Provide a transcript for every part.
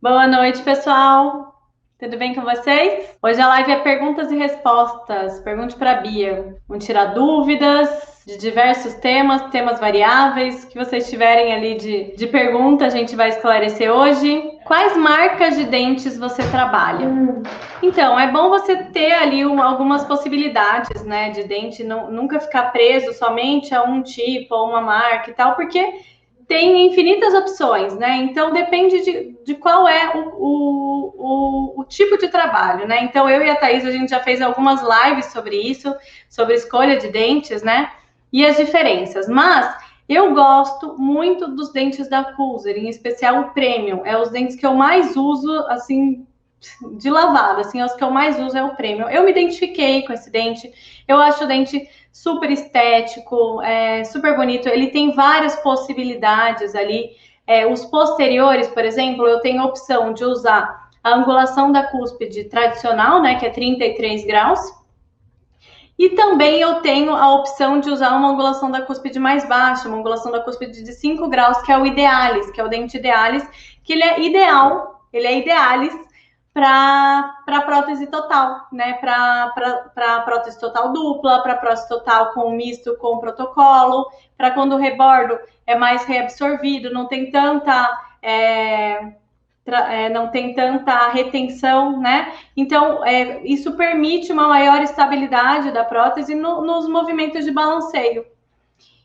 Boa noite, pessoal. Tudo bem com vocês? Hoje a live é perguntas e respostas. Pergunte para a Bia. Vamos tirar dúvidas de diversos temas variáveis. O que vocês tiverem ali de pergunta, a gente vai esclarecer hoje. Quais marcas de dentes você trabalha? Então, é bom você ter ali algumas possibilidades, né, de dente, nunca ficar preso somente a um tipo, a uma marca e tal, porque tem infinitas opções, né? Então depende de qual é o tipo de trabalho, né? Então eu e a Thaís, a gente já fez algumas lives sobre isso, sobre escolha de dentes, né? E as diferenças. Mas eu gosto muito dos dentes da Cooser, em especial o Premium. É os dentes que eu mais uso, assim, de lavada, assim, os que eu mais uso é o Premium. Eu me identifiquei com esse dente, eu acho o dente super estético, super bonito, ele tem várias possibilidades ali. Os posteriores, por exemplo, eu tenho a opção de usar a angulação da cúspide tradicional, né, que é 33 graus, e também eu tenho a opção de usar uma angulação da cúspide mais baixa, uma angulação da cúspide de 5 graus, que é o Idealis, que é o dente Idealis, que ele é ideal, ele é Idealis para prótese total, né? Para prótese total dupla, para prótese total com misto com protocolo, para quando o rebordo é mais reabsorvido, não tem tanta não tem tanta retenção, né? Então, isso permite uma maior estabilidade da prótese nos movimentos de balanceio.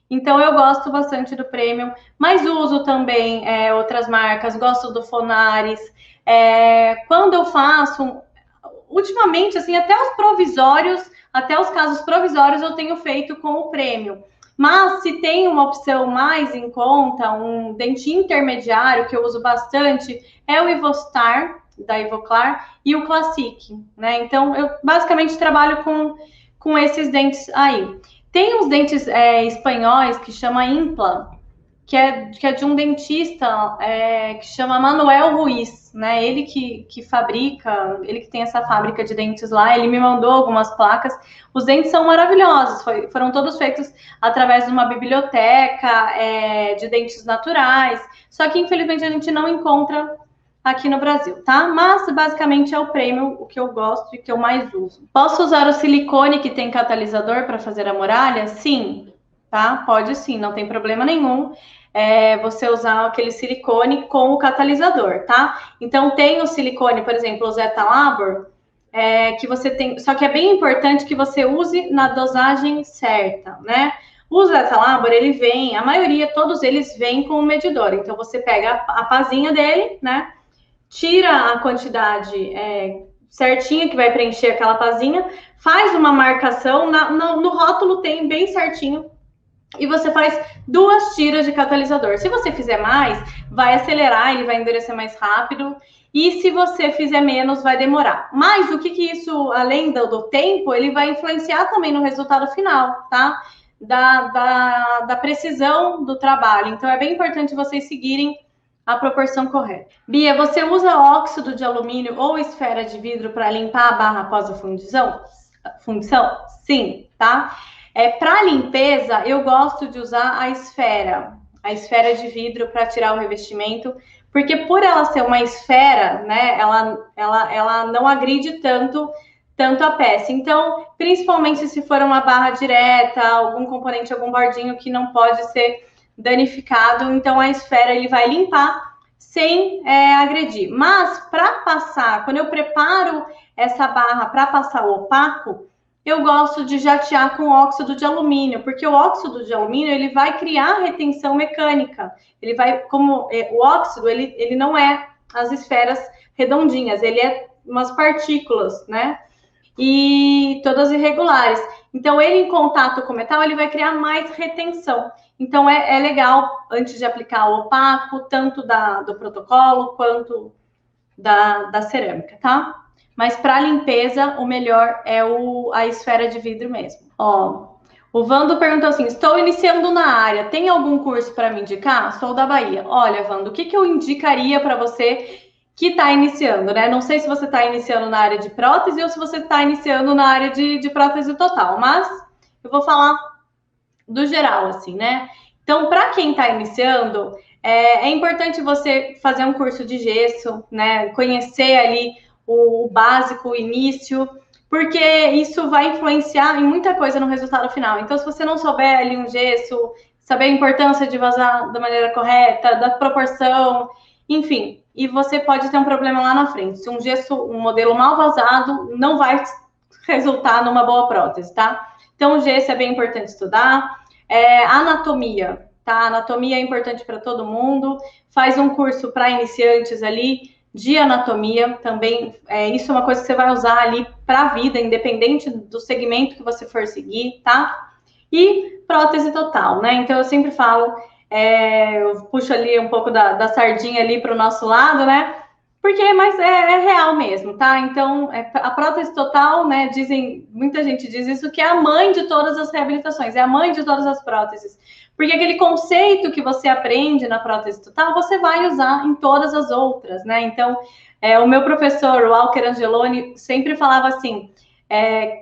Então, eu gosto bastante do Premium, mas uso também outras marcas, gosto do Fonaris. Quando eu faço, ultimamente, assim, até os casos provisórios eu tenho feito com o Premium. Mas se tem uma opção mais em conta, um dente intermediário que eu uso bastante, é o Ivostar, da Ivoclar, e o Classic, né? Então, eu basicamente trabalho com esses dentes aí. Tem uns dentes espanhóis que chama Impla, que é de um dentista que chama Manuel Ruiz, né? Ele que fabrica, ele que tem essa fábrica de dentes lá, ele me mandou algumas placas. Os dentes são maravilhosos, foram todos feitos através de uma biblioteca de dentes naturais, só que infelizmente a gente não encontra aqui no Brasil, tá? Mas basicamente é o Premium o que eu gosto e que eu mais uso. Posso usar o silicone que tem catalisador para fazer a muralha? Sim, tá? Pode sim, não tem problema nenhum. Você usar aquele silicone com o catalisador, tá? Então tem o silicone, por exemplo, o Zeta Labor, que você tem, só que é bem importante que você use na dosagem certa, né? O Zeta Labor, ele vem, a maioria, todos eles vêm com o medidor. Então você pega a pazinha dele, né? Tira a quantidade certinha que vai preencher aquela pazinha, faz uma marcação, no rótulo tem bem certinho, e você faz 2 tiras de catalisador. Se você fizer mais, vai acelerar, ele vai endurecer mais rápido. E se você fizer menos, vai demorar. Mas o que isso, além do tempo, ele vai influenciar também no resultado final, tá? Da precisão do trabalho. Então, é bem importante vocês seguirem a proporção correta. Bia, você usa óxido de alumínio ou esfera de vidro para limpar a barra após a fundição? Sim, tá? Para limpeza, eu gosto de usar a esfera de vidro para tirar o revestimento, porque por ela ser uma esfera, né, ela não agride tanto a peça. Então, principalmente se for uma barra direta, algum componente, algum bordinho que não pode ser danificado, então a esfera ele vai limpar sem agredir. Mas para passar, quando eu preparo essa barra para passar o opaco, eu gosto de jatear com óxido de alumínio, porque o óxido de alumínio ele vai criar retenção mecânica. Ele vai, como o óxido, ele não é as esferas redondinhas, ele é umas partículas, né? E todas irregulares. Então, ele em contato com o metal, ele vai criar mais retenção. Então, é legal, antes de aplicar o opaco, tanto do protocolo quanto da cerâmica, tá? Mas para limpeza, o melhor é a esfera de vidro mesmo. Ó, o Vando perguntou assim: estou iniciando na área, tem algum curso para me indicar? Sou da Bahia. Olha, Vando, o que eu indicaria para você que está iniciando, né? Não sei se você está iniciando na área de prótese ou se você está iniciando na área de prótese total, mas eu vou falar do geral, assim, né? Então, para quem está iniciando, é importante você fazer um curso de gesso, né? Conhecer ali o básico, o início, porque isso vai influenciar em muita coisa no resultado final. Então, se você não souber ali um gesso, saber a importância de vazar da maneira correta, da proporção, enfim, e você pode ter um problema lá na frente. Se um gesso, um modelo mal vazado, não vai resultar numa boa prótese, tá? Então, o gesso é bem importante estudar. Anatomia, tá? Anatomia é importante para todo mundo. Faz um curso para iniciantes ali de anatomia também. Isso é uma coisa que você vai usar ali para a vida, independente do segmento que você for seguir, tá? E prótese total, né? Então eu sempre falo, eu puxo ali um pouco da sardinha ali para o nosso lado, né? Porque, mas é real mesmo, tá? Então, a prótese total, né? Muita gente diz isso, que é a mãe de todas as reabilitações, é a mãe de todas as próteses. Porque aquele conceito que você aprende na prótese total, você vai usar em todas as outras, né? Então, o meu professor, o Walker Angeloni, sempre falava assim: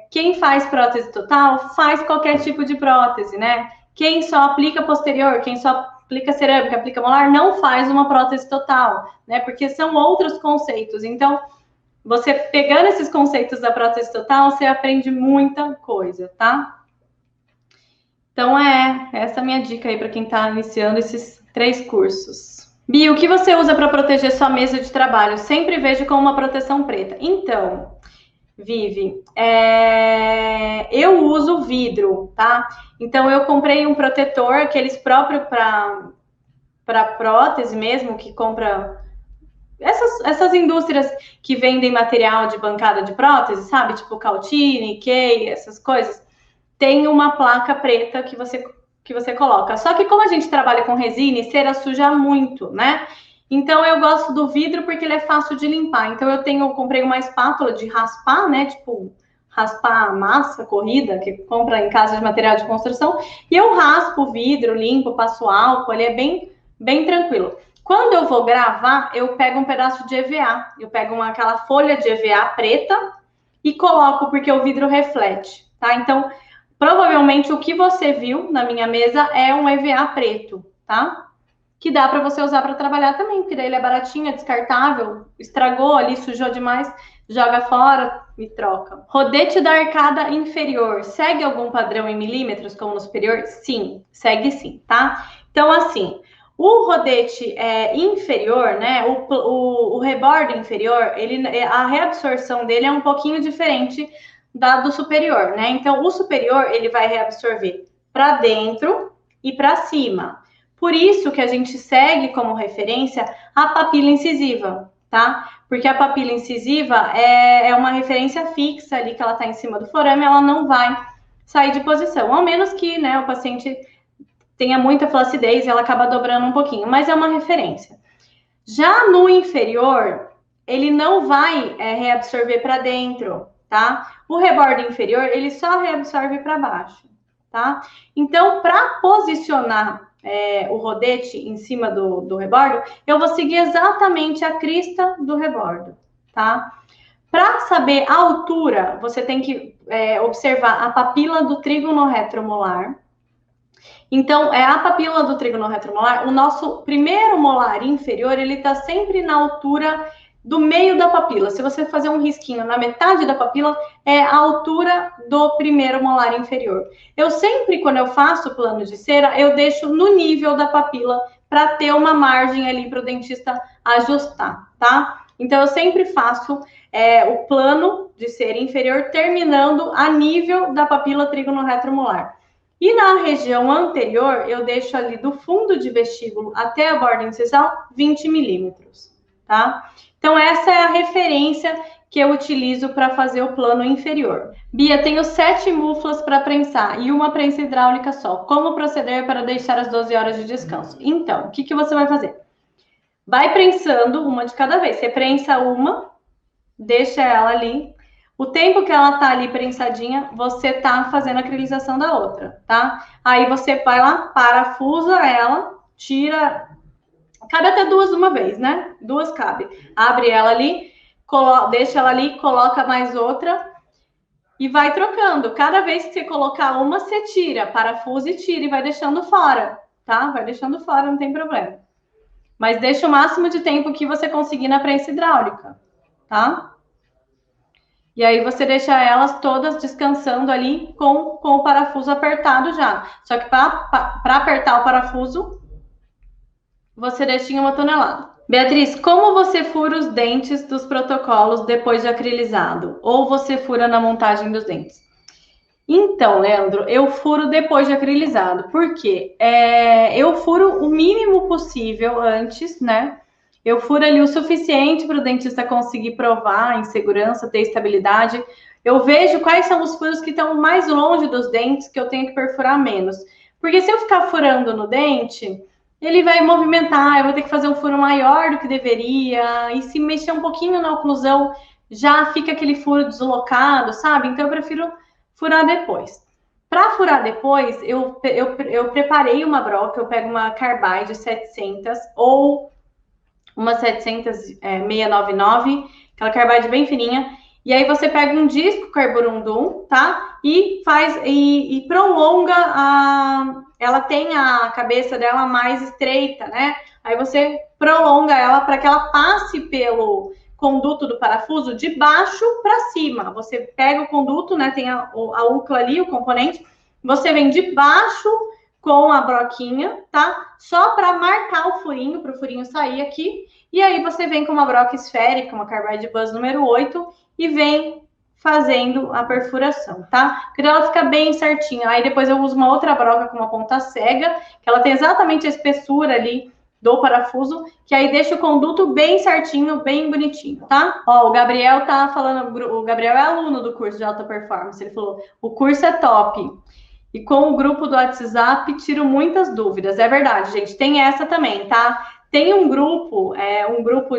quem faz prótese total faz qualquer tipo de prótese, né? Quem só aplica posterior, quem só aplica cerâmica, aplica molar, não faz uma prótese total, né? Porque são outros conceitos. Então, você pegando esses conceitos da prótese total, você aprende muita coisa, tá? Então, essa é a minha dica aí para quem está iniciando esses 3 cursos. Bia, o que você usa para proteger sua mesa de trabalho? Sempre vejo como uma proteção preta. Então, Vivi, eu uso vidro, tá? Então, eu comprei um protetor, aqueles próprios para prótese mesmo, que compra essas indústrias que vendem material de bancada de prótese, sabe? Tipo Cautini, Kay, essas coisas. Tem uma placa preta que você coloca. Só que como a gente trabalha com resina e cera suja muito, né? Então eu gosto do vidro porque ele é fácil de limpar. Então eu comprei uma espátula de raspar, né? Tipo, raspar massa corrida, que compra em casa de material de construção, e eu raspo o vidro, limpo, passo álcool, ele é bem tranquilo. Quando eu vou gravar, eu pego um pedaço de EVA, eu pego aquela folha de EVA preta e coloco, porque o vidro reflete, tá? Então, provavelmente o que você viu na minha mesa é um EVA preto, tá? Que dá para você usar para trabalhar também, porque daí ele é baratinho, é descartável, estragou ali, sujou demais, joga fora e troca. Rodete da arcada inferior, segue algum padrão em milímetros como no superior? Sim, segue sim, tá? Então, assim, o rodete inferior, né, o rebordo inferior, a reabsorção dele é um pouquinho diferente do superior, né? Então, o superior, ele vai reabsorver para dentro e para cima. Por isso que a gente segue como referência a papila incisiva, tá? Porque a papila incisiva é uma referência fixa ali, que ela tá em cima do forame, ela não vai sair de posição, ao menos que, né, o paciente tenha muita flacidez e ela acaba dobrando um pouquinho, mas é uma referência. Já no inferior, ele não vai reabsorver para dentro, tá? O rebordo inferior, ele só reabsorve para baixo, tá? Então, para posicionar o rodete em cima do rebordo, eu vou seguir exatamente a crista do rebordo, tá? Para saber a altura, você tem que observar a papila do trígono retromolar. Então, a papila do trígono retromolar, o nosso primeiro molar inferior, ele está sempre na altura do meio da papila. Se você fazer um risquinho na metade da papila, é a altura do primeiro molar inferior. Eu sempre, quando eu faço plano de cera, eu deixo no nível da papila para ter uma margem ali para o dentista ajustar, tá? Então, eu sempre faço o plano de cera inferior terminando a nível da papila trígono retromolar. E na região anterior, eu deixo ali do fundo de vestíbulo até a borda incisal 20 milímetros, tá? Então, essa é a referência que eu utilizo para fazer o plano inferior. Bia, tenho 7 muflas para prensar e uma prensa hidráulica só. Como proceder para deixar as 12 horas de descanso? Então, o que você vai fazer? Vai prensando uma de cada vez. Você prensa uma, deixa ela ali. O tempo que ela tá ali prensadinha, você tá fazendo a acrilização da outra, tá? Aí você vai lá, parafusa ela, tira... Cabe até 2 de uma vez, né? 2 cabe. Abre ela ali, deixa ela ali, coloca mais outra e vai trocando. Cada vez que você colocar uma, você tira, parafusa e tira e vai deixando fora, tá? Vai deixando fora, não tem problema. Mas deixa o máximo de tempo que você conseguir na prensa hidráulica, tá? E aí você deixa elas todas descansando ali com o parafuso apertado já. Só que para apertar o parafuso, você deixa em 1 tonelada. Beatriz, como você fura os dentes dos protocolos depois de acrilizado? Ou você fura na montagem dos dentes? Então, Leandro, eu furo depois de acrilizado. Por quê? Eu furo o mínimo possível antes, né? Eu furo ali o suficiente para o dentista conseguir provar em segurança, ter estabilidade. Eu vejo quais são os furos que estão mais longe dos dentes, que eu tenho que perfurar menos. Porque se eu ficar furando no dente, ele vai movimentar, eu vou ter que fazer um furo maior do que deveria, e se mexer um pouquinho na oclusão, já fica aquele furo deslocado, sabe? Então eu prefiro furar depois. Para furar depois, eu preparei uma broca, eu pego uma Carbide 700 ou uma 700 699, aquela Carbide bem fininha, e aí você pega um disco carborundum, tá? E faz e prolonga ela tem a cabeça dela mais estreita, né? Aí você prolonga ela para que ela passe pelo conduto do parafuso de baixo para cima. Você pega o conduto, né? Tem a úcula ali, o componente. Você vem de baixo com a broquinha, tá? Só para marcar o furinho, para o furinho sair aqui. E aí você vem com uma broca esférica, uma Carbide Buzz número 8, e vem fazendo a perfuração, tá? Porque ela fica bem certinha. Aí depois eu uso uma outra broca com uma ponta cega, que ela tem exatamente a espessura ali do parafuso, que aí deixa o conduto bem certinho, bem bonitinho, tá? Ó, o Gabriel tá falando, o Gabriel é aluno do curso de alta performance, ele falou, o curso é top. E com o grupo do WhatsApp, tiro muitas dúvidas. É verdade, gente, tem essa também, tá? Tem um grupo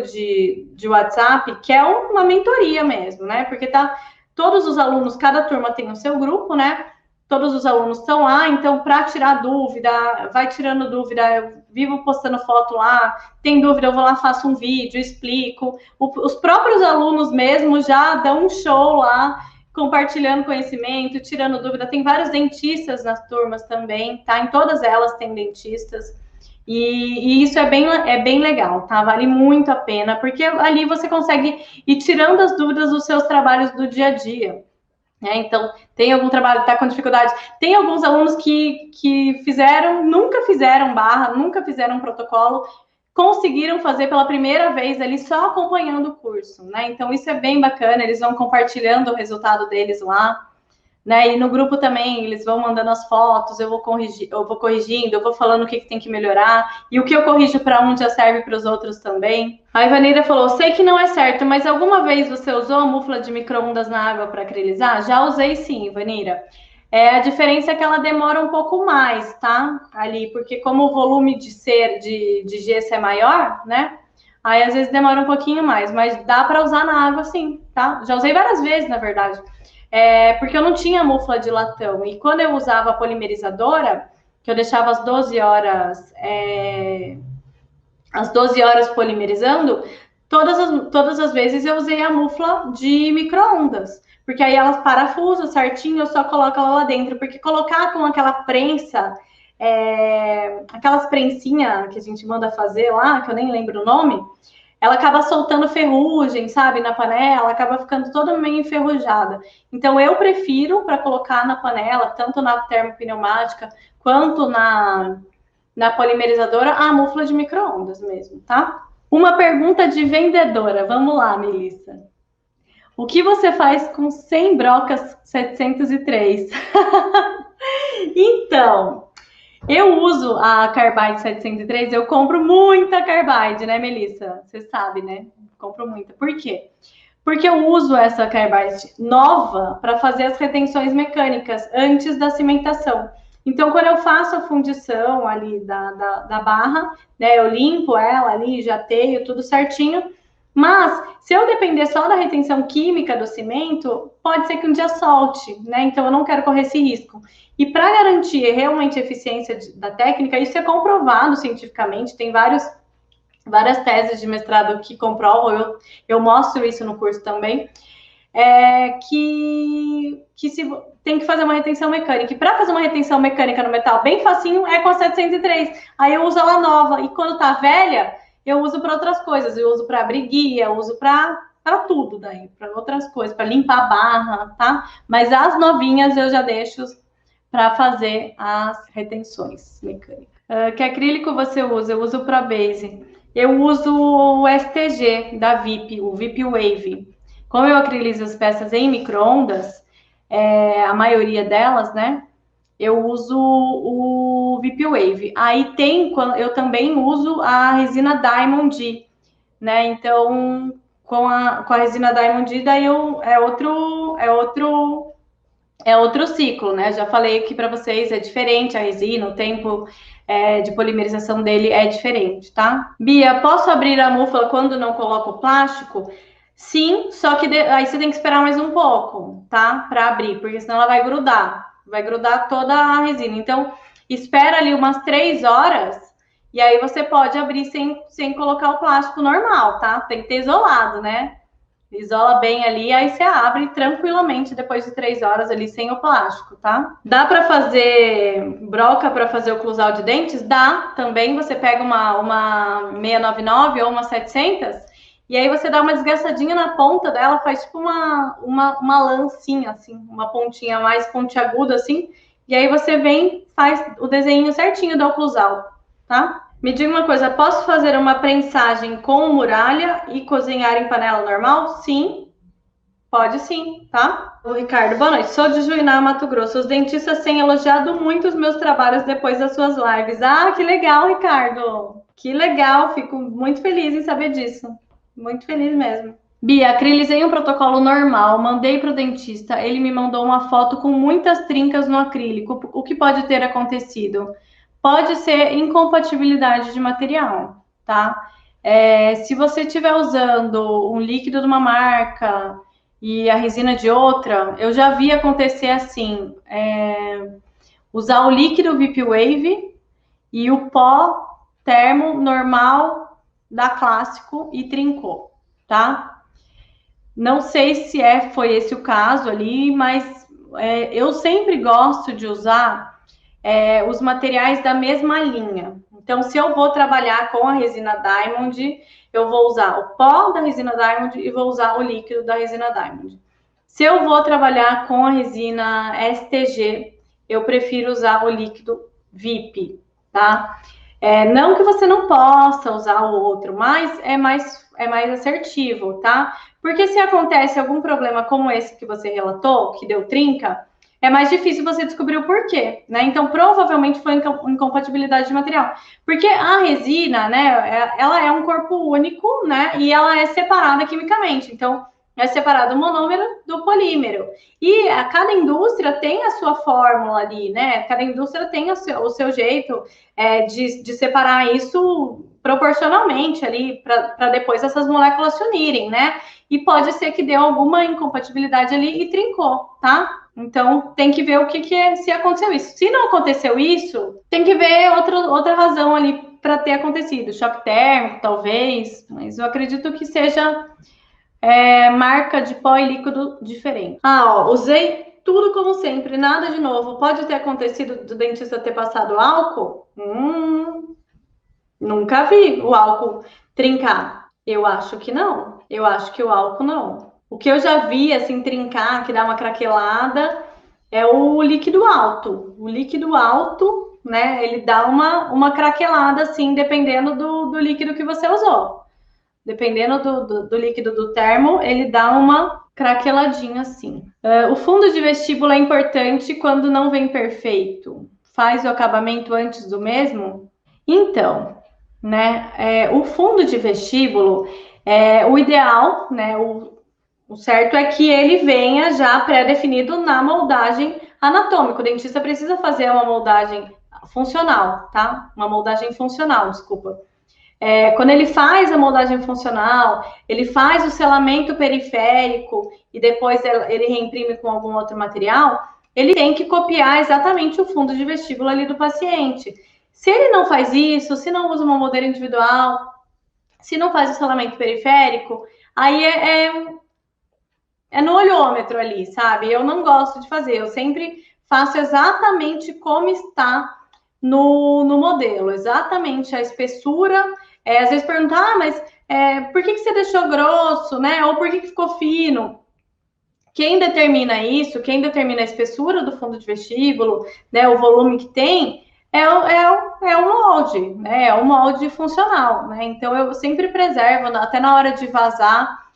de WhatsApp que é uma mentoria mesmo, né? Porque tá todos os alunos, cada turma tem o seu grupo, né? Todos os alunos estão lá, então para tirar dúvida, vai tirando dúvida, eu vivo postando foto lá, tem dúvida, eu vou lá, faço um vídeo, explico. Os próprios alunos mesmo já dão um show lá, compartilhando conhecimento, tirando dúvida. Tem vários dentistas nas turmas também, tá? Em todas elas tem dentistas. E isso é bem legal, tá? Vale muito a pena, porque ali você consegue ir tirando as dúvidas dos seus trabalhos do dia a dia. Então, tem algum trabalho que está com dificuldade? Tem alguns alunos que nunca fizeram barra, nunca fizeram protocolo, conseguiram fazer pela primeira vez ali só acompanhando o curso, né? Então, isso é bem bacana, eles vão compartilhando o resultado deles lá. Né? E no grupo também eles vão mandando as fotos, eu vou corrigindo, eu vou falando o que tem que melhorar, e o que eu corrijo para um já serve para os outros também. A Ivaneira falou, sei que não é certo, mas alguma vez você usou a mufla de micro-ondas na água para acrilizar? Já usei sim, Ivaneira. A diferença é que ela demora um pouco mais, tá? Ali, porque como o volume de gesso é maior, né? Aí às vezes demora um pouquinho mais, mas dá para usar na água sim, tá? Já usei várias vezes, na verdade. Porque eu não tinha mufla de latão. E quando eu usava a polimerizadora, que eu deixava as 12 horas, polimerizando, todas as vezes eu usei a mufla de micro-ondas. Porque aí elas parafusam certinho, eu só coloco ela lá dentro. Porque colocar com aquela prensa, aquelas prensinhas que a gente manda fazer lá, que eu nem lembro o nome, ela acaba soltando ferrugem, sabe, na panela, acaba ficando toda meio enferrujada. Então, eu prefiro para colocar na panela, tanto na termopneumática quanto na polimerizadora, a mufla de micro-ondas mesmo, tá? Uma pergunta de vendedora. Vamos lá, Melissa. O que você faz com 100 brocas 703? Então, eu uso a Carbide 703, eu compro muita Carbide, né, Melissa? Você sabe, né? Compro muita. Por quê? Porque eu uso essa Carbide nova para fazer as retenções mecânicas antes da cimentação. Então, quando eu faço a fundição ali da barra, né, eu limpo ela ali, já teio tudo certinho. Mas, se eu depender só da retenção química do cimento, pode ser que um dia solte, né? Então, eu não quero correr esse risco. E para garantir realmente a eficiência da técnica, isso é comprovado cientificamente, tem várias teses de mestrado que comprovam, eu mostro isso no curso também. tem que fazer uma retenção mecânica. E para fazer uma retenção mecânica no metal bem facinho, é com a 703. Aí eu uso ela nova. E quando tá velha, eu uso para outras coisas. Eu uso para abrir guia, eu uso para tudo daí, para outras coisas, para limpar a barra, tá? Mas as novinhas eu já deixo para fazer as retenções mecânicas. Que acrílico você usa? Eu uso para base. Eu uso o STG da VIP, o VIP Wave. Como eu acrilizo as peças em micro-ondas, a maioria delas, né? Eu uso o VIP Wave. Aí eu também uso a resina Diamond, né? Então, com a resina Diamond, daí é outro ciclo, né? Já falei aqui para vocês, é diferente a resina, o tempo de polimerização dele é diferente, tá? Bia, posso abrir a múfula quando não coloco o plástico? Sim, só que aí você tem que esperar mais um pouco, tá? Para abrir, porque senão ela vai grudar toda a resina. Então, espera ali umas 3 horas e aí você pode abrir sem colocar o plástico normal, tá? Tem que ter isolado, né? Isola bem ali, aí você abre tranquilamente depois de 3 horas ali sem o plástico, tá? Dá para fazer broca para fazer o oclusal de dentes? Dá também. Você pega uma 699 ou uma 700 e aí você dá uma desgastadinha na ponta dela, faz tipo uma lancinha, assim, uma pontinha mais pontiaguda, assim. E aí você vem, faz o desenho certinho do oclusal, tá? Me diga uma coisa, posso fazer uma prensagem com muralha e cozinhar em panela normal? Sim, pode sim, tá? O Ricardo, boa noite. Sou de Juiná, Mato Grosso. Os dentistas têm elogiado muito os meus trabalhos depois das suas lives. Ah, que legal, Ricardo. Que legal, fico muito feliz em saber disso. Muito feliz mesmo. Bia, acrilizei um protocolo normal, mandei para o dentista. Ele me mandou uma foto com muitas trincas no acrílico. O que pode ter acontecido? Pode ser incompatibilidade de material, tá? Se você estiver usando um líquido de uma marca e a resina de outra, eu já vi acontecer assim: usar o líquido VIP Wave e o pó termo normal da Clássico e trincou, tá? Não sei se foi esse o caso ali, mas eu sempre gosto de usar os materiais da mesma linha. Então, se eu vou trabalhar com a resina Diamond, eu vou usar o pó da resina Diamond e vou usar o líquido da resina Diamond. Se eu vou trabalhar com a resina STG, eu prefiro usar o líquido VIP, tá? Não que você não possa usar o outro, mas é mais assertivo, tá? Porque se acontece algum problema como esse que você relatou, que deu trinca, é mais difícil você descobrir o porquê, né? Então, provavelmente foi incompatibilidade de material. Porque a resina, né, ela é um corpo único, né? E ela é separada quimicamente. Então, é separado o monômero do polímero. E cada indústria tem a sua fórmula ali, né? Cada indústria tem o seu jeito de separar isso proporcionalmente ali, para depois essas moléculas se unirem, né? E pode ser que deu alguma incompatibilidade ali e trincou, tá? Então, tem que ver o que é, se aconteceu isso. Se não aconteceu isso, tem que ver outra razão ali para ter acontecido. Choque térmico, talvez, mas eu acredito que seja marca de pó e líquido diferente. Usei tudo como sempre, nada de novo. Pode ter acontecido do dentista ter passado álcool? Nunca vi o álcool trincar. Eu acho que não. Eu acho que o álcool não. O que eu já vi, assim, trincar, que dá uma craquelada, é o líquido alto. O líquido alto, né, ele dá uma craquelada, assim, dependendo do líquido que você usou. Dependendo do líquido do termo, ele dá uma craqueladinha, assim. O fundo de vestíbulo é importante quando não vem perfeito. Faz o acabamento antes do mesmo? Então, né, o fundo de vestíbulo, o ideal, né, o certo é que ele venha já pré-definido na moldagem anatômica. O dentista precisa fazer uma moldagem funcional, tá? Uma moldagem funcional, desculpa. Quando ele faz a moldagem funcional, ele faz o selamento periférico e depois ele reimprime com algum outro material, ele tem que copiar exatamente o fundo de vestíbulo ali do paciente. Se ele não faz isso, se não usa uma moldeira individual, se não faz o selamento periférico, aí é no olhômetro ali, sabe? Eu não gosto de fazer, eu sempre faço exatamente como está no modelo, exatamente a espessura. Às vezes perguntar, mas por que você deixou grosso, né? Ou por que ficou fino? Quem determina isso, quem determina a espessura do fundo de vestíbulo, né, o volume que tem, é o molde, né? É o molde funcional, né? Então eu sempre preservo, até na hora de vazar,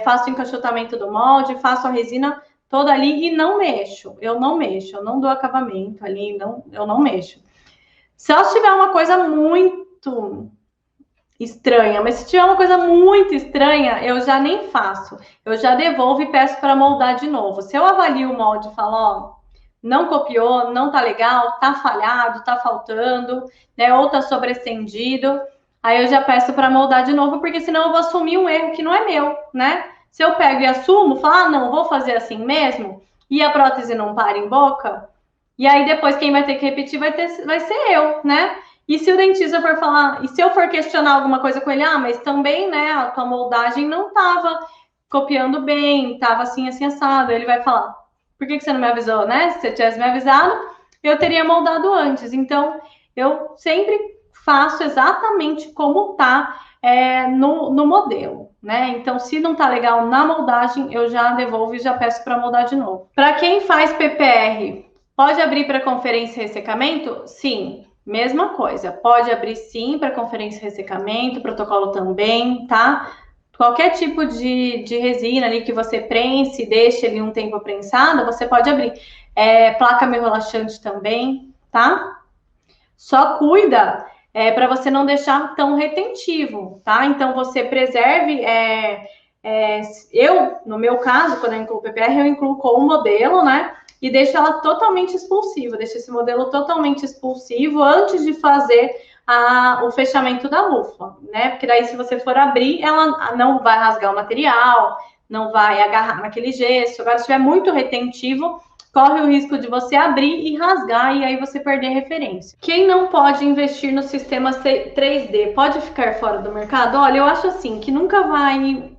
faço o encaixotamento do molde, faço a resina toda ali e não mexo. Eu não dou acabamento ali, eu não mexo. Só se tiver uma coisa muito estranha, mas se tiver uma coisa muito estranha, eu já nem faço. Eu já devolvo e peço para moldar de novo. Se eu avalio o molde e falo, ó, não copiou, não tá legal, tá falhado, tá faltando, né, ou tá sobreestendido, aí eu já peço para moldar de novo, porque senão eu vou assumir um erro que não é meu, né? Se eu pego e assumo, falo, ah, não, vou fazer assim mesmo, e a prótese não para em boca, e aí depois quem vai ter que repetir vai ser eu, né? E se o dentista for falar, e se eu for questionar alguma coisa com ele, ah, mas também, né, a tua moldagem não estava copiando bem, estava assim, assim, assado. Ele vai falar, por que você não me avisou, né? Se você tivesse me avisado, eu teria moldado antes. Então, eu sempre faço exatamente como tá no modelo, né? Então, se não tá legal na moldagem, eu já devolvo e já peço para moldar de novo. Para quem faz PPR, pode abrir para conferência e ressecamento? Sim. Mesma coisa, pode abrir sim para conferência e ressecamento, protocolo também, tá? Qualquer tipo de resina ali que você prense, deixe ali um tempo prensada, você pode abrir. Placa meio relaxante também, tá? Só cuida para você não deixar tão retentivo, tá? Então você preserve. Eu, no meu caso, quando eu incluo o PPR, eu incluo com o modelo, né? E deixo ela totalmente expulsiva, deixo esse modelo totalmente expulsivo antes de fazer o fechamento da lufa, né? Porque daí, se você for abrir, ela não vai rasgar o material, não vai agarrar naquele gesso. Agora, se estiver muito retentivo, corre o risco de você abrir e rasgar e aí você perder referência. Quem não pode investir no sistema 3D pode ficar fora do mercado? Olha, eu acho assim que nunca vai.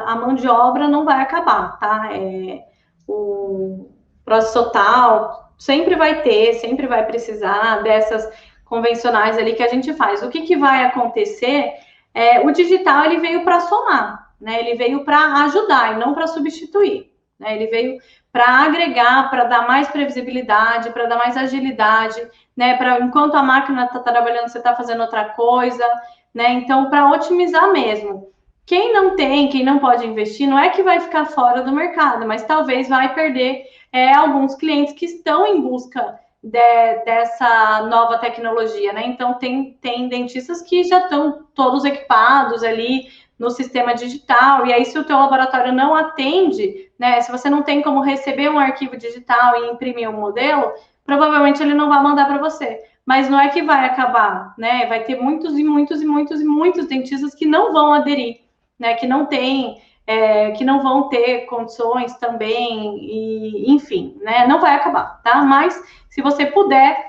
A mão de obra não vai acabar, tá? O processo total sempre vai ter, sempre vai precisar dessas convencionais ali que a gente faz. O que vai acontecer? O digital ele veio para somar, né? Ele veio para ajudar e não para substituir. Né? Ele veio para agregar, para dar mais previsibilidade, para dar mais agilidade, né? Para enquanto a máquina está trabalhando, você está fazendo outra coisa, né? Então, para otimizar mesmo. Quem não pode investir, não é que vai ficar fora do mercado, mas talvez vai perder alguns clientes que estão em busca dessa nova tecnologia, né? Então, tem dentistas que já estão todos equipados ali no sistema digital, e aí se o teu laboratório não atende, né, se você não tem como receber um arquivo digital e imprimir um modelo, provavelmente ele não vai mandar para você. Mas não é que vai acabar, né? Vai ter muitos e muitos e muitos e muitos dentistas que não vão aderir, né? Que não tem, que não vão ter condições também, e enfim, né? Não vai acabar, tá? Mas se você puder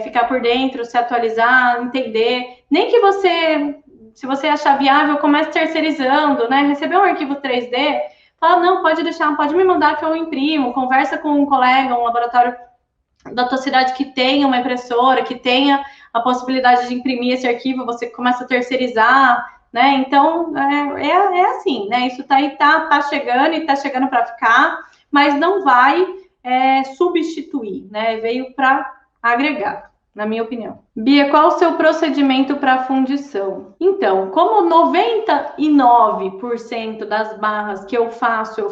ficar por dentro, se atualizar, entender, nem que você, se você achar viável, comece terceirizando, né? Receber um arquivo 3D, fala, não, pode deixar, pode me mandar que eu imprimo, conversa com um colega, um laboratório da tua cidade que tenha uma impressora, que tenha a possibilidade de imprimir esse arquivo, você começa a terceirizar, né? Então, assim, né? Isso tá chegando e tá chegando para ficar, mas não vai substituir, né? Veio para agregar, na minha opinião. Bia, qual o seu procedimento para fundição? Então, como 99% das barras que eu faço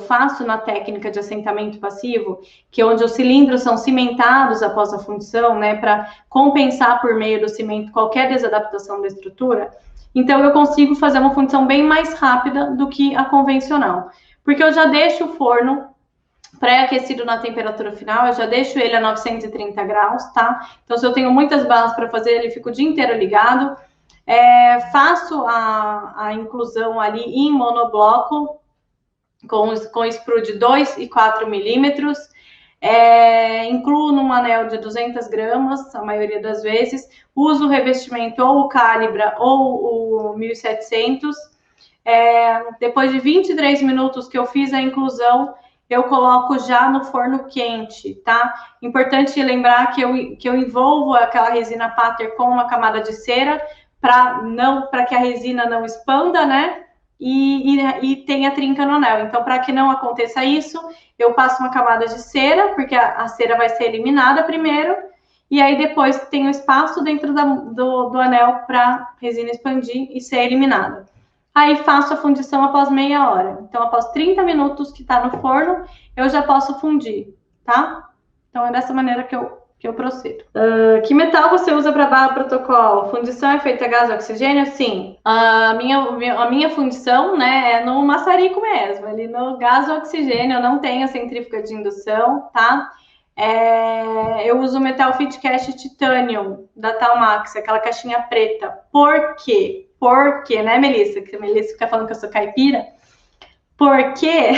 na técnica de assentamento passivo, que é onde os cilindros são cimentados após a fundição, né, para compensar por meio do cimento qualquer desadaptação da estrutura, então eu consigo fazer uma fundição bem mais rápida do que a convencional, porque eu já deixo o forno pré-aquecido na temperatura final, eu já deixo ele a 930 graus, tá? Então, se eu tenho muitas barras para fazer, ele fica o dia inteiro ligado. Faço a inclusão ali em monobloco, com sprue de 2 e 4 milímetros. Incluo num anel de 200 gramas, a maioria das vezes. Uso o revestimento ou o Calibra ou o 1700. Depois de 23 minutos que eu fiz a inclusão, eu coloco já no forno quente, tá? Importante lembrar que eu envolvo aquela resina patter com uma camada de cera para que a resina não expanda, né? E tenha trinca no anel. Então, para que não aconteça isso, eu passo uma camada de cera, porque a cera vai ser eliminada primeiro, e aí depois tem o espaço dentro do anel para resina expandir e ser eliminada. Aí faço a fundição após meia hora. Então, após 30 minutos que está no forno, eu já posso fundir, tá? Então, é dessa maneira que eu procedo. Que metal você usa para barra protocolo? Fundição é feita a gás oxigênio? Sim. A minha fundição, né, é no maçarico mesmo, ali no gás oxigênio. Eu não tenho centrífuga de indução, tá? Eu uso o Metal Fit Cache Titanium da Talmax, aquela caixinha preta. Por quê? Porque, né, Melissa? Que a Melissa fica falando que eu sou caipira. Por quê?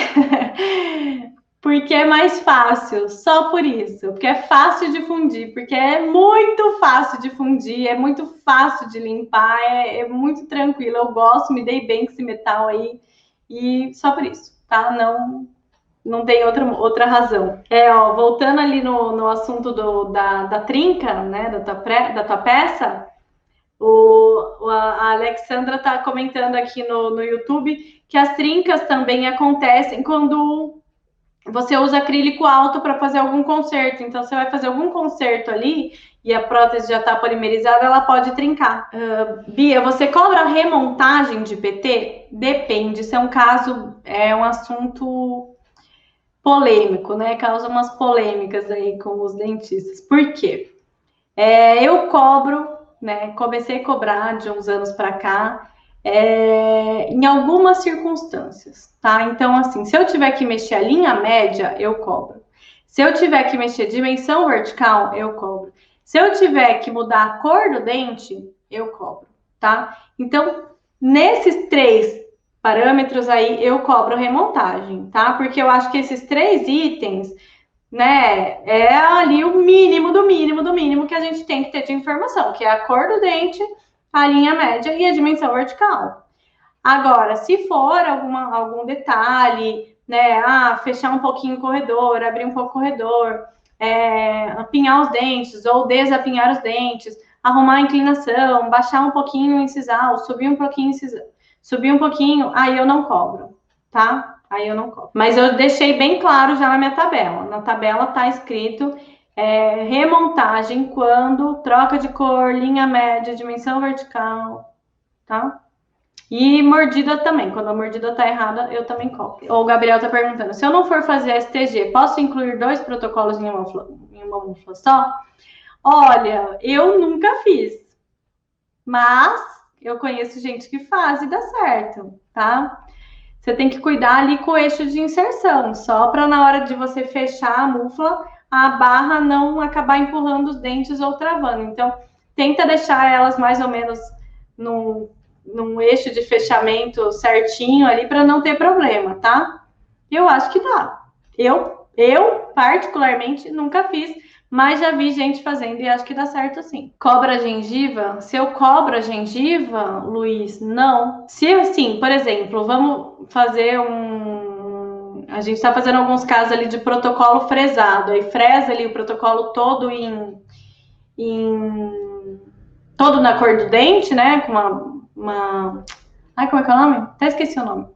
Porque é mais fácil, só por isso. Porque é fácil de fundir, porque é muito fácil de fundir, é muito fácil de limpar, é muito tranquilo. Eu gosto, me dei bem com esse metal aí, e só por isso, tá? Não tem outra razão. Voltando ali no assunto da trinca, né, da tua peça, a Alexandra está comentando aqui no YouTube que as trincas também acontecem quando você usa acrílico alto para fazer algum conserto. Então, você vai fazer algum conserto ali e a prótese já está polimerizada, ela pode trincar. Bia, você cobra remontagem de PT? Depende. Isso é um assunto polêmico, né? Causa umas polêmicas aí com os dentistas. Por quê? Eu cobro, né? Comecei a cobrar de uns anos para cá, em algumas circunstâncias, tá? Então, assim, se eu tiver que mexer a linha média, eu cobro. Se eu tiver que mexer dimensão vertical, eu cobro. Se eu tiver que mudar a cor do dente, eu cobro, tá? Então, nesses 3 parâmetros aí, eu cobro remontagem, tá? Porque eu acho que esses 3 itens, né, é ali o mínimo do mínimo do mínimo que a gente tem que ter de informação, que é a cor do dente, a linha média e a dimensão vertical. Agora, se for algum detalhe, né, fechar um pouquinho o corredor, abrir um pouco o corredor, apinhar os dentes ou desapinhar os dentes, arrumar a inclinação, baixar um pouquinho o incisal, subir um pouquinho, aí eu não cobro, tá? Aí eu não cobro. Mas eu deixei bem claro já na minha tabela. Na tabela tá escrito remontagem quando troca de cor, linha média, dimensão vertical, tá? E mordida também. Quando a mordida tá errada, eu também cobro. O Gabriel tá perguntando, se eu não for fazer STG, posso incluir 2 protocolos em uma mufla só? Olha, eu nunca fiz. Mas eu conheço gente que faz e dá certo, tá? Você tem que cuidar ali com o eixo de inserção, só para na hora de você fechar a mufla, a barra não acabar empurrando os dentes ou travando. Então, tenta deixar elas mais ou menos num eixo de fechamento certinho ali para não ter problema, tá? Eu acho que dá. Eu particularmente nunca fiz, mas já vi gente fazendo e acho que dá certo sim. Cobra a gengiva? Se eu cobro a gengiva, Luiz, não. Se assim, por exemplo, vamos fazer a gente está fazendo alguns casos ali de protocolo fresado. Aí fresa ali o protocolo todo todo na cor do dente, né? Com Ai, como é que é o nome? Até esqueci o nome.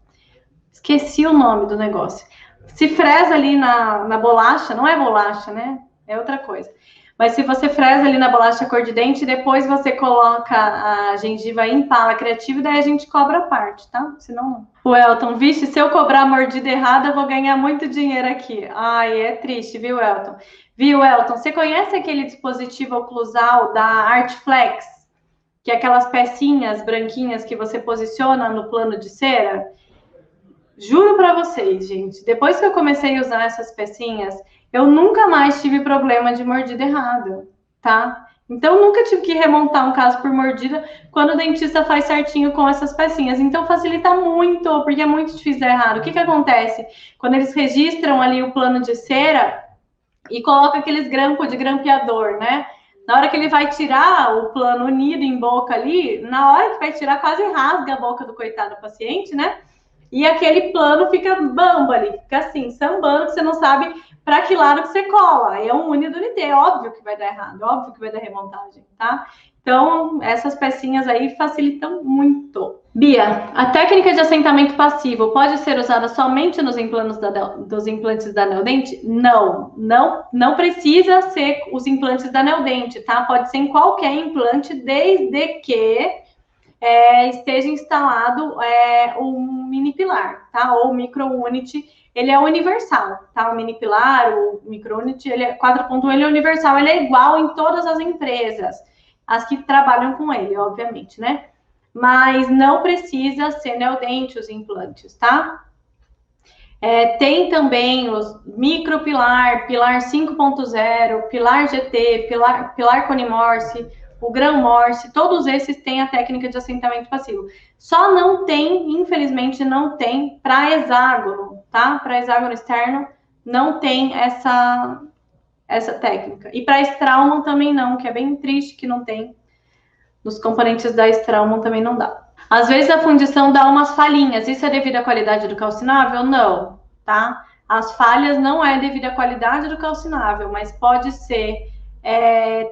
Esqueci o nome do negócio. Se fresa ali na bolacha, não é bolacha, né? É outra coisa. Mas se você fresa ali na bolacha cor de dente, depois você coloca a gengiva em pala criativa, daí a gente cobra a parte, tá? Senão não. O Elton, vixe, se eu cobrar a mordida errada, eu vou ganhar muito dinheiro aqui. Ai, é triste, viu, Elton? Viu, Elton? Você conhece aquele dispositivo oclusal da Artflex? Que é aquelas pecinhas branquinhas que você posiciona no plano de cera? Juro para vocês, gente, depois que eu comecei a usar essas pecinhas, eu nunca mais tive problema de mordida errada, tá? Então, nunca tive que remontar um caso por mordida quando o dentista faz certinho com essas pecinhas. Então, facilita muito, porque é muito difícil dar errado. O que acontece? Quando eles registram ali o plano de cera e colocam aqueles grampos de grampeador, né? Na hora que ele vai tirar o plano unido em boca ali, na hora que vai tirar, quase rasga a boca do coitado paciente, né? E aquele plano fica bamba ali, fica assim, sambando, que você não sabe para que lado que você cola. É um unidunité, é óbvio que vai dar errado, óbvio que vai dar remontagem, tá? Então, essas pecinhas aí facilitam muito. Bia, a técnica de assentamento passivo pode ser usada somente nos implantes dos implantes da Neodente? Não precisa ser os implantes da Neodente, tá? Pode ser em qualquer implante, desde que esteja instalado um mini pilar, tá? Ou micro-unit, ele é universal, tá? O mini pilar, o micro-unit, ele é 4.1, ele é universal, ele é igual em todas as empresas, as que trabalham com ele, obviamente, né? Mas não precisa ser Neodente os implantes, tá? Tem também os micropilar, pilar 5.0, pilar GT, pilar Cone Morse, o Gran Morse, todos esses têm a técnica de assentamento passivo. Só não tem, infelizmente, não tem para hexágono, tá? Para hexágono externo, não tem essa técnica. E para Straumann também não, que é bem triste que não tem. Nos componentes da Straumann também não dá. Às vezes a fundição dá umas falhinhas. Isso é devido à qualidade do calcinável? Não, tá? As falhas não é devido à qualidade do calcinável, mas pode ser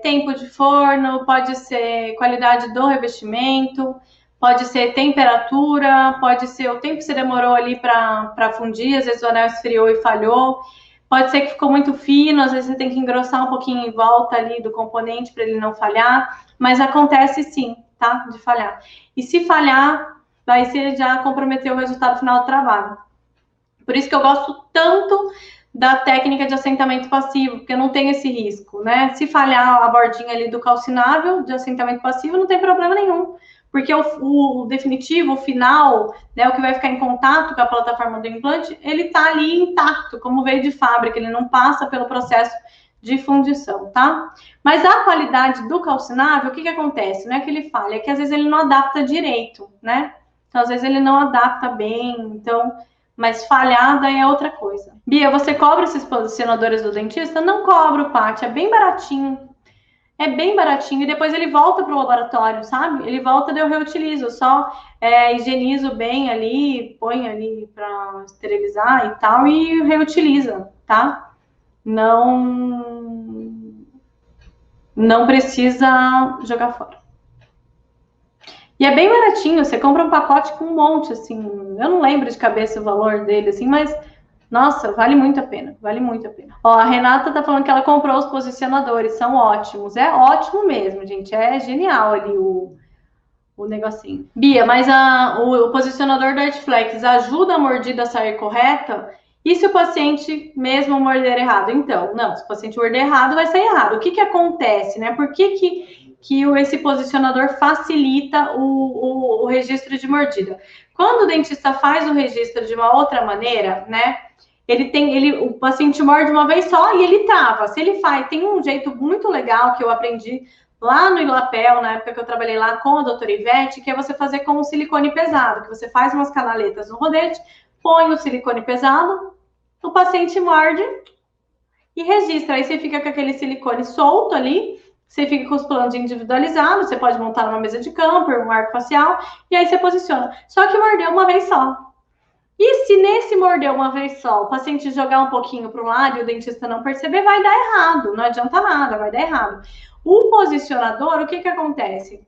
tempo de forno, pode ser qualidade do revestimento, pode ser temperatura, pode ser o tempo que você demorou ali para fundir, às vezes o anel esfriou e falhou. Pode ser que ficou muito fino, às vezes você tem que engrossar um pouquinho em volta ali do componente para ele não falhar, mas acontece sim, tá? De falhar. E se falhar, vai ser já comprometer o resultado final do trabalho. Por isso que eu gosto tanto da técnica de assentamento passivo, porque não tem esse risco, né? Se falhar a bordinha ali do calcinável de assentamento passivo, não tem problema nenhum, porque o definitivo, o final, né, o que vai ficar em contato com a plataforma do implante, ele tá ali intacto, como veio de fábrica, ele não passa pelo processo de fundição, tá? Mas a qualidade do calcinável, o que acontece? Não é que ele falha, é que às vezes ele não adapta direito, né? Então, às vezes ele não adapta bem, então... Mas falhada é outra coisa. Bia, você cobra esses posicionadores do dentista? Não cobro, Paty, é bem baratinho. É bem baratinho e depois ele volta para o laboratório, sabe? Ele volta, eu reutilizo, só higienizo bem ali, põe ali para esterilizar e tal e reutiliza, tá? Não precisa jogar fora. E é bem baratinho, você compra um pacote com um monte, assim, eu não lembro de cabeça o valor dele, assim, mas, nossa, vale muito a pena, vale muito a pena. Ó, a Renata tá falando que ela comprou os posicionadores, são ótimos, é ótimo mesmo, gente, é genial ali o negocinho. Bia, mas o posicionador do Artflex ajuda a mordida a sair correta? E se o paciente mesmo morder errado? Então, não, se o paciente morder errado, vai sair errado. O que acontece, né? Por que esse posicionador facilita o registro de mordida? Quando o dentista faz o registro de uma outra maneira, né? O paciente morde uma vez só e ele trava. Se ele faz, tem um jeito muito legal que eu aprendi lá no Ilapel, na época que eu trabalhei lá com a doutora Ivete, que é você fazer com o silicone pesado, que você faz umas canaletas no rodete, põe o silicone pesado, o paciente morde e registra. Aí você fica com aquele silicone solto ali, você fica com os planos individualizados, você pode montar numa mesa de camper, um arco facial, e aí você posiciona. Só que mordeu uma vez só. E se nesse mordeu uma vez só, o paciente jogar um pouquinho para um lado e o dentista não perceber, vai dar errado. Não adianta nada, vai dar errado. O posicionador, o que acontece?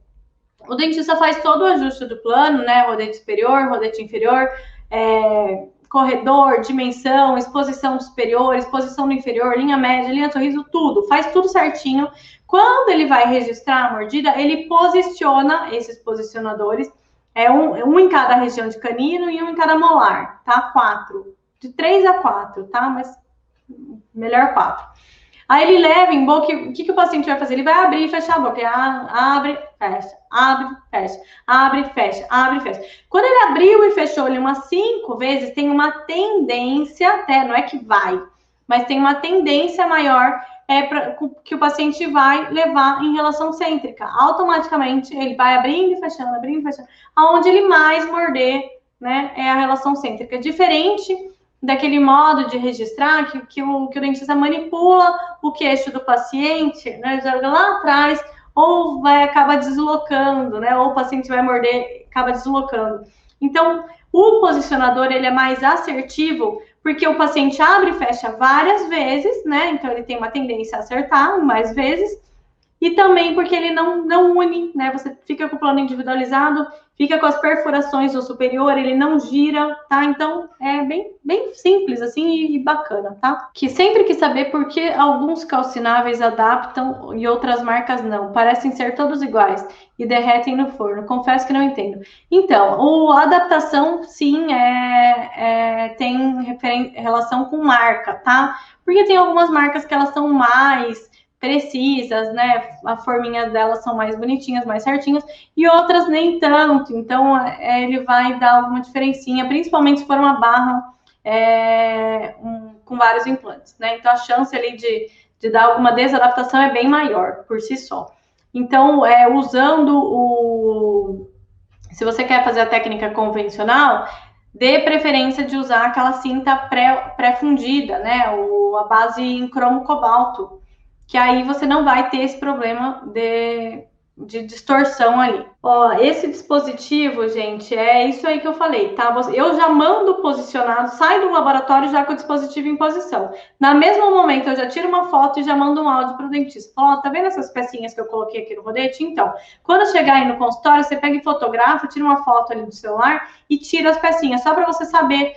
O dentista faz todo o ajuste do plano, né? Rodete superior, rodete inferior, corredor, dimensão, exposição do superior, exposição do inferior, linha média, linha sorriso, tudo. Faz tudo certinho. Quando ele vai registrar a mordida, ele posiciona esses posicionadores, um em cada região de canino e um em cada molar, tá? 4. De 3 a 4, tá? Mas melhor 4. Aí ele leva em boca, o que o paciente vai fazer? Ele vai abrir e fechar a boca. Abre, fecha, abre, fecha, abre, fecha, abre, fecha. Quando ele abriu e fechou ele umas 5 vezes, tem uma tendência, até não é que vai, mas tem uma tendência maior que o paciente vai levar em relação cêntrica. Automaticamente ele vai abrindo e fechando, aonde ele mais morder, né, é a relação cêntrica. Diferente, daquele modo de registrar que o dentista manipula o queixo do paciente, né, joga lá atrás, ou acaba deslocando, né, ou o paciente vai morder, acaba deslocando. Então, o posicionador, ele é mais assertivo, porque o paciente abre e fecha várias vezes, né, então ele tem uma tendência a acertar mais vezes, e também porque ele não une, né? Você fica com o plano individualizado, fica com as perfurações no superior, ele não gira, tá? Então, é bem simples, assim, e bacana, tá? Que sempre quis saber por que alguns calcináveis adaptam e outras marcas não. Parecem ser todos iguais e derretem no forno. Confesso que não entendo. Então, a adaptação, sim, tem relação com marca, tá? Porque tem algumas marcas que elas são mais precisas, né? A forminha delas são mais bonitinhas, mais certinhas, e outras nem tanto. Então, ele vai dar alguma diferencinha, principalmente se for uma barra com vários implantes, né? Então, a chance ali de dar alguma desadaptação é bem maior por si só. Então, se você quer fazer a técnica convencional, dê preferência de usar aquela cinta pré-fundida, né? A base em cromo cobalto, que aí você não vai ter esse problema de distorção ali. Ó, esse dispositivo, gente, é isso aí que eu falei, tá? Eu já mando posicionado, sai do laboratório já com o dispositivo em posição. No mesmo momento, eu já tiro uma foto e já mando um áudio para o dentista. Ó, tá vendo essas pecinhas que eu coloquei aqui no rodete? Então, quando chegar aí no consultório, você pega e fotografa, tira uma foto ali do celular e tira as pecinhas, só para você saber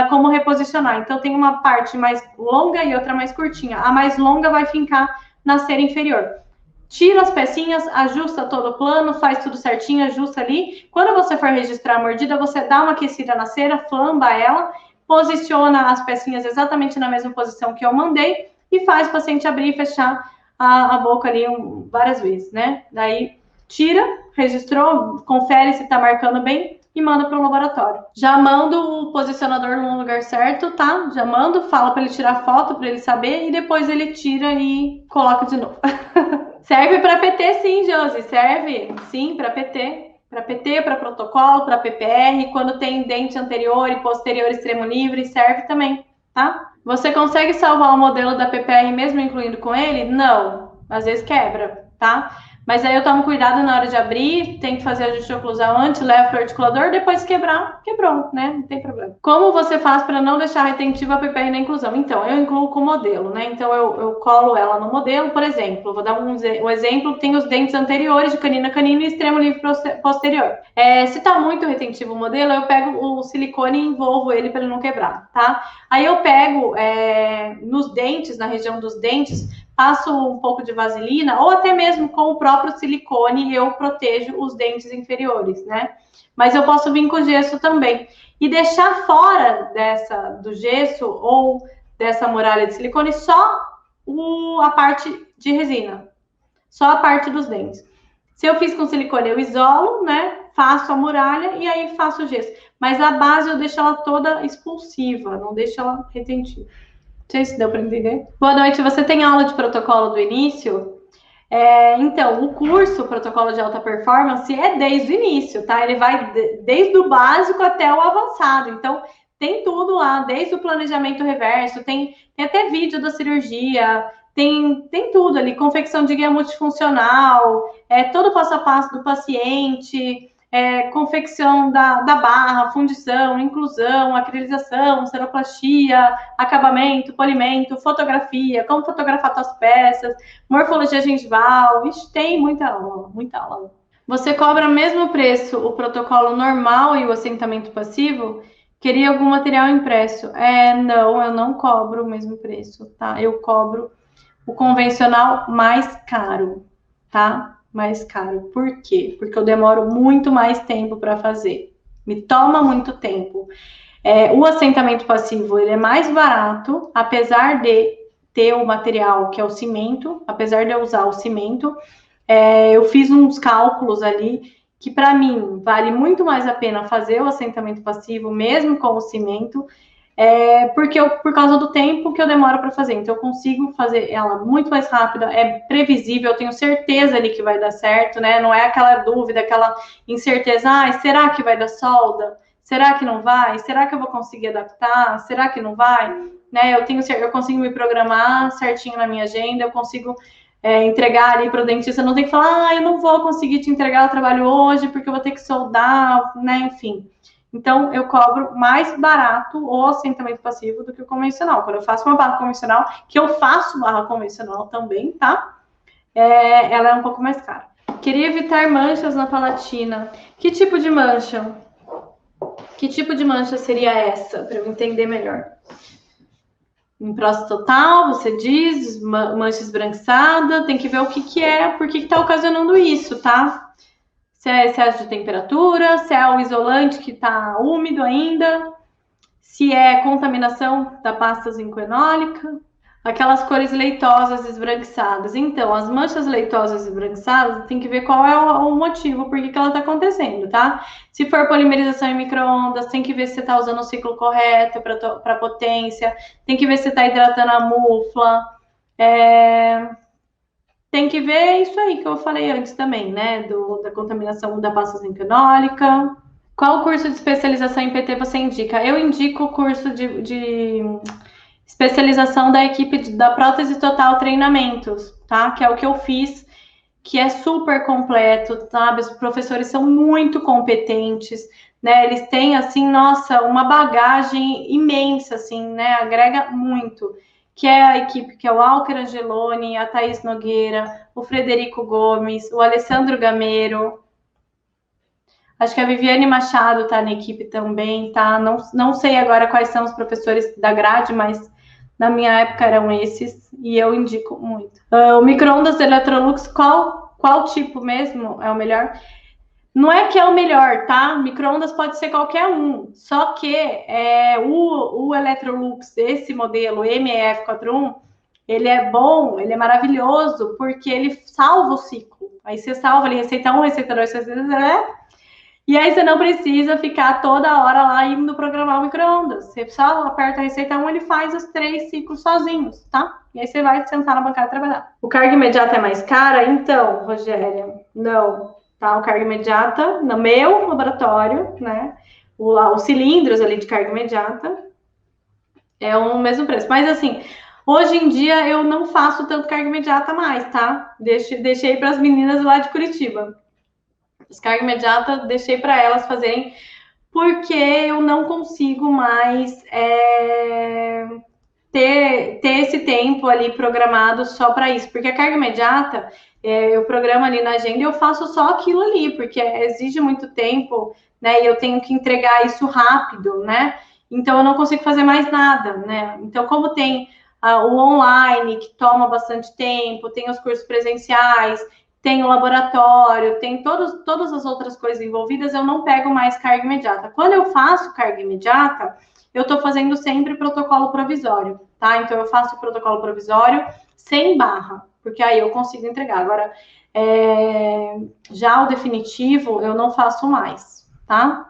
como reposicionar. Então, tem uma parte mais longa e outra mais curtinha. A mais longa vai fincar na cera inferior. Tira as pecinhas, ajusta todo o plano, faz tudo certinho, ajusta ali. Quando você for registrar a mordida, você dá uma aquecida na cera, flamba ela, posiciona as pecinhas exatamente na mesma posição que eu mandei e faz o paciente abrir e fechar a boca ali várias vezes, né? Daí, tira, registrou, confere se tá marcando bem e manda para o laboratório. Já mando o posicionador no lugar certo, tá? Já mando, fala para ele tirar foto, para ele saber, e depois ele tira e coloca de novo. Serve para PT, sim, Josi, serve, sim, para PT. Para PT, para protocolo, para PPR, quando tem dente anterior e posterior extremo livre, serve também, tá? Você consegue salvar o modelo da PPR mesmo incluindo com ele? Não, às vezes quebra, tá? Mas aí eu tomo cuidado na hora de abrir, tem que fazer ajuste oclusal antes, leva para o articulador, depois quebrar, quebrou, né? Não tem problema. Como você faz para não deixar retentiva a PPR na inclusão? Então, eu incluo com o modelo, né? Então, eu colo ela no modelo, por exemplo, vou dar um exemplo, tem os dentes anteriores de canino a canino e extremo livre posterior. Se tá muito retentivo o modelo, eu pego o silicone e envolvo ele para ele não quebrar, tá? Aí eu pego nos dentes, na região dos dentes, passo um pouco de vaselina, ou até mesmo com o próprio silicone, eu protejo os dentes inferiores, né? Mas eu posso vir com gesso também. E deixar fora do gesso ou dessa muralha de silicone só a parte de resina. Só a parte dos dentes. Se eu fiz com silicone, eu isolo, né? Faço a muralha e aí faço o gesso. Mas a base eu deixo ela toda expulsiva, não deixo ela retentiva. Não sei se deu para entender. Boa noite, você tem aula de protocolo do início? Então, o curso Protocolo de Alta Performance é desde o início, tá? Ele vai desde o básico até o avançado. Então, tem tudo lá, desde o planejamento reverso, tem até vídeo da cirurgia, tem tudo ali, confecção de guia multifuncional, todo o passo a passo do paciente, confecção da barra, fundição, inclusão, acrilização, ceroplastia, acabamento, polimento, fotografia, como fotografar suas peças, morfologia gengival, vixe, tem muita aula, muita aula. Você cobra o mesmo preço o protocolo normal e o assentamento passivo? Queria algum material impresso? Não, eu não cobro o mesmo preço, tá? Eu cobro o convencional mais caro, tá? Mais caro. Por quê? Porque eu demoro muito mais tempo para fazer. Me toma muito tempo. O assentamento passivo, ele é mais barato, apesar de ter o material que é o cimento, apesar de eu usar o cimento, eu fiz uns cálculos ali que para mim vale muito mais a pena fazer o assentamento passivo, mesmo com o cimento, por causa do tempo que eu demoro para fazer. Então, eu consigo fazer ela muito mais rápida, é previsível, eu tenho certeza ali que vai dar certo, né? Não é aquela dúvida, aquela incerteza, será que vai dar solda? Será que não vai? Será que eu vou conseguir adaptar? Será que não vai? Né? Eu consigo me programar certinho na minha agenda, eu consigo entregar ali para o dentista, não tem que falar, eu não vou conseguir te entregar o trabalho hoje porque eu vou ter que soldar, né? Enfim. Então, eu cobro mais barato o assentamento passivo do que o convencional. Quando eu faço uma barra convencional, que eu faço barra convencional também, tá? Ela é um pouco mais cara. Queria evitar manchas na palatina. Que tipo de mancha? Que tipo de mancha seria essa? Para eu entender melhor. Em próstata total, você diz, mancha esbranquiçada, tem que ver o que é, por que está ocasionando isso, tá? Se é excesso de temperatura, se é o isolante que está úmido ainda, se é contaminação da pasta zincoenólica, aquelas cores leitosas esbranquiçadas. Então, as manchas leitosas esbranquiçadas, tem que ver qual é o motivo, por que ela está acontecendo, tá? Se for polimerização em micro-ondas, tem que ver se você está usando o ciclo correto para potência, tem que ver se você está hidratando a mufla, tem que ver isso aí que eu falei antes também, né? Da contaminação da pasta zincoenólica. Qual curso de especialização em PT você indica? Eu indico o curso de especialização da equipe da Prótese Total Treinamentos, tá? Que é o que eu fiz, que é super completo, sabe? Os professores são muito competentes, né? Eles têm, assim, nossa, uma bagagem imensa, assim, né? Agrega muito. Que é a equipe, que é o Alker Angeloni, a Thaís Nogueira, o Frederico Gomes, o Alessandro Gameiro. Acho que a Viviane Machado tá na equipe também, tá? Não sei agora quais são os professores da grade, mas na minha época eram esses e eu indico muito. O micro-ondas Electrolux, qual tipo mesmo é o melhor? Não é que é o melhor, tá? Micro-ondas pode ser qualquer um, só que o Electrolux, esse modelo MEF41, ele é bom, ele é maravilhoso, porque ele salva o ciclo. Aí você salva ali, receita 1, receita 2, receita 3, e aí você não precisa ficar toda hora lá indo programar o micro-ondas. Você só aperta a receita 1, ele faz os 3 ciclos sozinhos, tá? E aí você vai sentar na bancada e trabalhar. O carga imediata é mais cara? Então, Rogéria, não. Tá? O carga imediata, no meu laboratório, né? Os cilindros ali de carga imediata é o mesmo preço. Mas assim, hoje em dia eu não faço tanto carga imediata mais, tá? Deixei para as meninas lá de Curitiba. Descarga imediata, deixei para elas fazerem, porque eu não consigo mais ter esse tempo ali programado só para isso. Porque a carga imediata, eu programo ali na agenda e eu faço só aquilo ali, porque exige muito tempo, né? E eu tenho que entregar isso rápido, né? Então eu não consigo fazer mais nada, né? Então, como tem o online, que toma bastante tempo, tem os cursos presenciais, tem o laboratório, tem todas as outras coisas envolvidas, eu não pego mais carga imediata. Quando eu faço carga imediata, eu estou fazendo sempre protocolo provisório, tá? Então, eu faço o protocolo provisório sem barra, porque aí eu consigo entregar. Agora, já o definitivo, eu não faço mais, tá?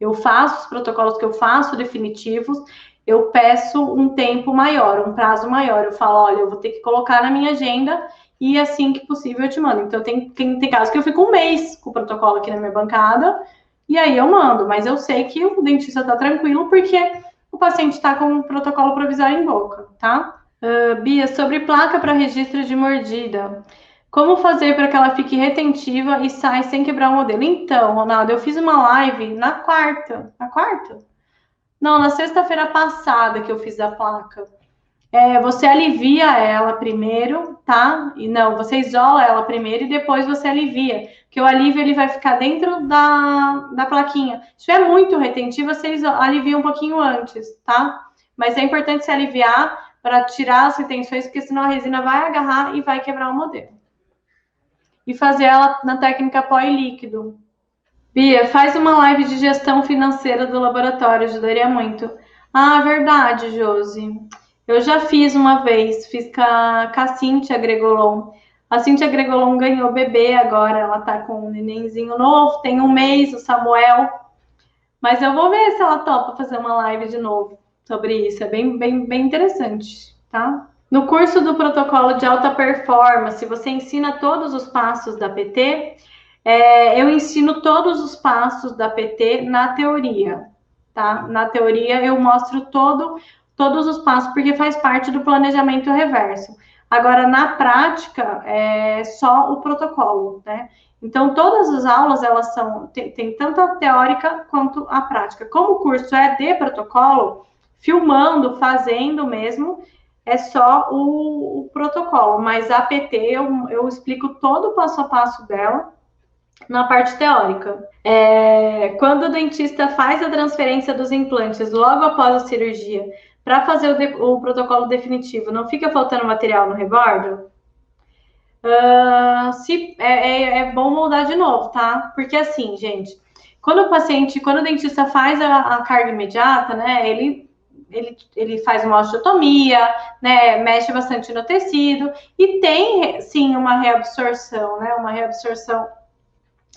Eu faço os protocolos que eu faço definitivos, eu peço um tempo maior, um prazo maior. Eu falo, olha, eu vou ter que colocar na minha agenda e assim que possível eu te mando. Então, tem casos que eu fico um mês com o protocolo aqui na minha bancada e aí eu mando, mas eu sei que o dentista tá tranquilo porque o paciente está com o protocolo provisório em boca, tá? Bia, sobre placa para registro de mordida. Como fazer para que ela fique retentiva e saia sem quebrar o modelo? Então, Ronaldo, eu fiz uma live na quarta. Na quarta? Não, na sexta-feira passada que eu fiz a placa. Você alivia ela primeiro, tá? E não, você isola ela primeiro e depois você alivia. Porque o alívio ele vai ficar dentro da plaquinha. Se tiver muito retentiva, você alivia um pouquinho antes, tá? Mas é importante se aliviar para tirar as retenções, porque senão a resina vai agarrar e vai quebrar o modelo. E fazer ela na técnica pó e líquido. Bia, faz uma live de gestão financeira do laboratório, ajudaria muito. Ah, verdade, Josi. Eu já fiz uma vez, fiz com a Cíntia Gregolon. A Cíntia Gregolon ganhou bebê agora, ela tá com um nenenzinho novo, tem um mês, o Samuel. Mas eu vou ver se ela topa fazer uma live de novo sobre isso. É bem interessante, tá? No curso do protocolo de alta performance, você ensina todos os passos da PT. Eu ensino todos os passos da PT na teoria, tá? Na teoria eu mostro todos os passos, porque faz parte do planejamento reverso. Agora, na prática, é só o protocolo, né? Então, todas as aulas, elas tem tanto a teórica quanto a prática. Como o curso é de protocolo, filmando, fazendo mesmo, é só o protocolo. Mas a PT, eu explico todo o passo a passo dela, na parte teórica. Quando o dentista faz a transferência dos implantes logo após a cirurgia, para fazer o protocolo definitivo, não fica faltando material no rebordo? É bom moldar de novo, tá? Porque assim, gente, quando o dentista faz a carga imediata, né, ele faz uma osteotomia, né, mexe bastante no tecido e tem, sim, uma reabsorção, né, uma reabsorção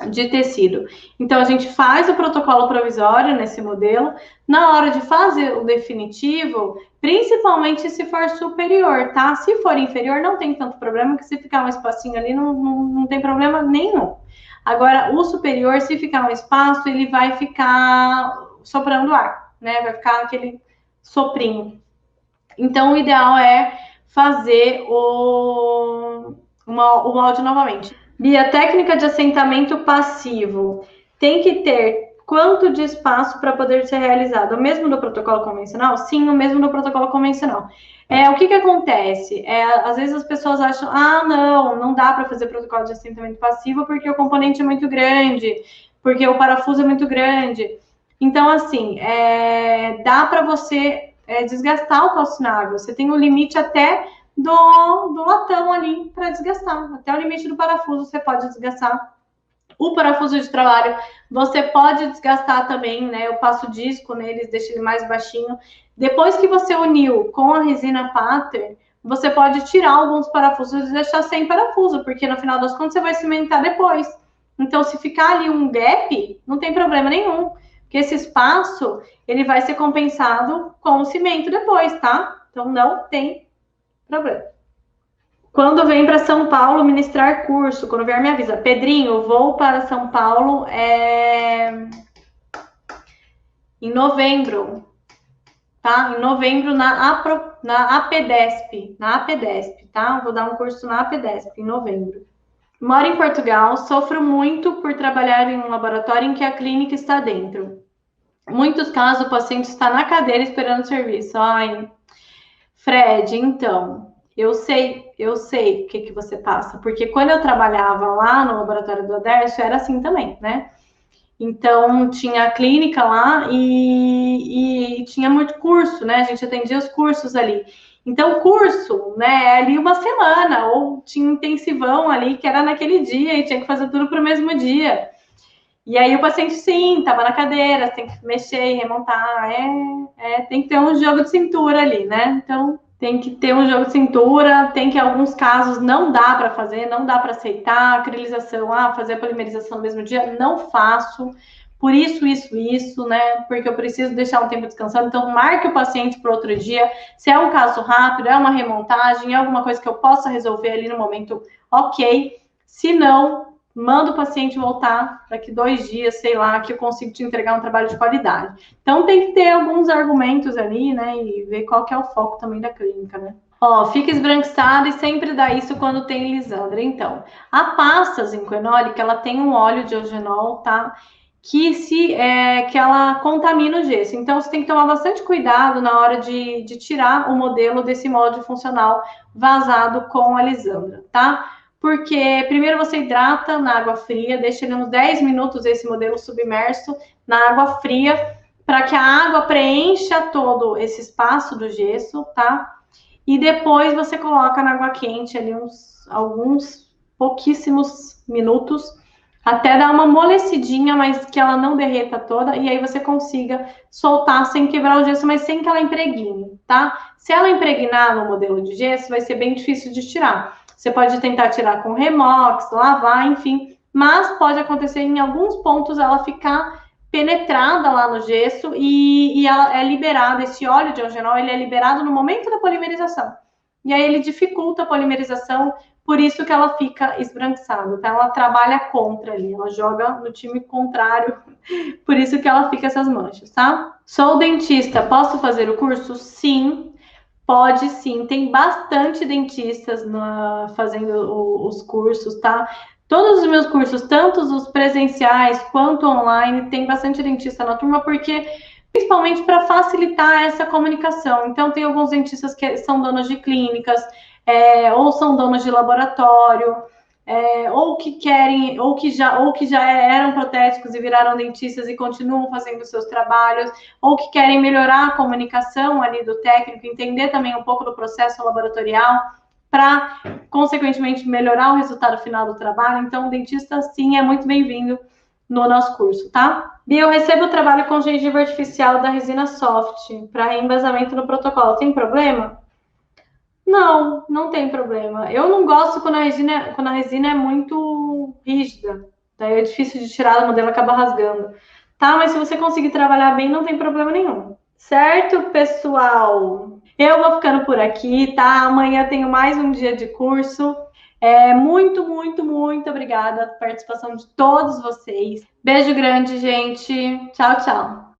de tecido. Então, a gente faz o protocolo provisório nesse modelo. Na hora de fazer o definitivo, principalmente se for superior, tá? Se for inferior, não tem tanto problema, que se ficar um espacinho ali, não tem problema nenhum. Agora, o superior, se ficar um espaço, ele vai ficar soprando ar, né? Vai ficar aquele soprinho. Então, o ideal é fazer o molde novamente. Bia, técnica de assentamento passivo tem que ter quanto de espaço para poder ser realizado? O mesmo do protocolo convencional? Sim, o mesmo do protocolo convencional. O que acontece? Às vezes as pessoas acham, não dá para fazer protocolo de assentamento passivo porque o componente é muito grande, porque o parafuso é muito grande. Então, assim, dá para você desgastar o calcinável. Você tem um limite até do latão ali para desgastar. Até o limite do parafuso você pode desgastar. O parafuso de trabalho você pode desgastar também, né? Eu passo disco neles, deixo ele mais baixinho. Depois que você uniu com a resina Pattern, você pode tirar alguns parafusos e deixar sem parafuso, porque no final das contas você vai cimentar depois. Então, se ficar ali um gap, não tem problema nenhum, porque esse espaço ele vai ser compensado com o cimento depois, tá? Então, não tem problema. Quando vem para São Paulo ministrar curso, quando vier me avisa. Pedrinho, vou para São Paulo em novembro, tá? Em novembro na APDESP, tá? Vou dar um curso na APDESP em novembro. Moro em Portugal, sofro muito por trabalhar em um laboratório em que a clínica está dentro. Em muitos casos, o paciente está na cadeira esperando o serviço. Ai, Fred, então, eu sei o que você passa, porque quando eu trabalhava lá no laboratório do Odércio, era assim também, né? Então, tinha a clínica lá e tinha muito curso, né? A gente atendia os cursos ali. Então, curso, né, ali uma semana, ou tinha intensivão ali, que era naquele dia, e tinha que fazer tudo para o mesmo dia. E aí o paciente, sim, estava na cadeira, tem que mexer e remontar, tem que ter um jogo de cintura ali, né? Então, tem que ter um jogo de cintura, tem que, em alguns casos, não dá para fazer, não dá para aceitar, acrilização, fazer a polimerização no mesmo dia, não faço, por isso, né? Porque eu preciso deixar um tempo descansando, então marque o paciente para outro dia, se é um caso rápido, é uma remontagem, é alguma coisa que eu possa resolver ali no momento, ok, se não, manda o paciente voltar daqui 2 dias, sei lá, que eu consigo te entregar um trabalho de qualidade. Então, tem que ter alguns argumentos ali, né, e ver qual que é o foco também da clínica, né. Fica esbranquiçada e sempre dá isso quando tem lisandra. Então, a pasta zincoenólica, ela tem um óleo de eugenol, tá, que ela contamina o gesso. Então, você tem que tomar bastante cuidado na hora de tirar o modelo desse molde funcional vazado com a lisandra, tá? Porque primeiro você hidrata na água fria, deixa ele uns 10 minutos esse modelo submerso na água fria, para que a água preencha todo esse espaço do gesso, tá? E depois você coloca na água quente ali alguns pouquíssimos minutos, até dar uma amolecidinha, mas que ela não derreta toda, e aí você consiga soltar sem quebrar o gesso, mas sem que ela impregne, tá? Se ela impregnar no modelo de gesso, vai ser bem difícil de tirar. Você pode tentar tirar com remox, lavar, enfim, mas pode acontecer em alguns pontos ela ficar penetrada lá no gesso e ela é liberada, esse óleo de eugenol, ele é liberado no momento da polimerização. E aí ele dificulta a polimerização por isso que ela fica esbranquiçada, tá? Ela trabalha contra ali, ela joga no time contrário, por isso que ela fica essas manchas, tá? Sou dentista, posso fazer o curso? Sim, pode sim. Tem bastante dentistas fazendo os cursos, tá? Todos os meus cursos, tanto os presenciais quanto online, tem bastante dentista na turma, porque principalmente para facilitar essa comunicação. Então, tem alguns dentistas que são donos de clínicas, ou são donos de laboratório, ou que querem, ou que já eram protéticos e viraram dentistas e continuam fazendo seus trabalhos, ou que querem melhorar a comunicação ali do técnico, entender também um pouco do processo laboratorial, para, consequentemente, melhorar o resultado final do trabalho. Então, o dentista, sim, é muito bem-vindo no nosso curso, tá? Bia, eu recebo o trabalho com gengiva artificial da resina soft para reembasamento no protocolo. Tem problema? Não, não tem problema. Eu não gosto quando a resina é muito rígida. Daí é difícil de tirar, o modelo acaba rasgando. Tá, mas se você conseguir trabalhar bem, não tem problema nenhum. Certo, pessoal? Eu vou ficando por aqui, tá? Amanhã tenho mais um dia de curso. Muito, muito, muito obrigada pela participação de todos vocês. Beijo grande, gente. Tchau, tchau.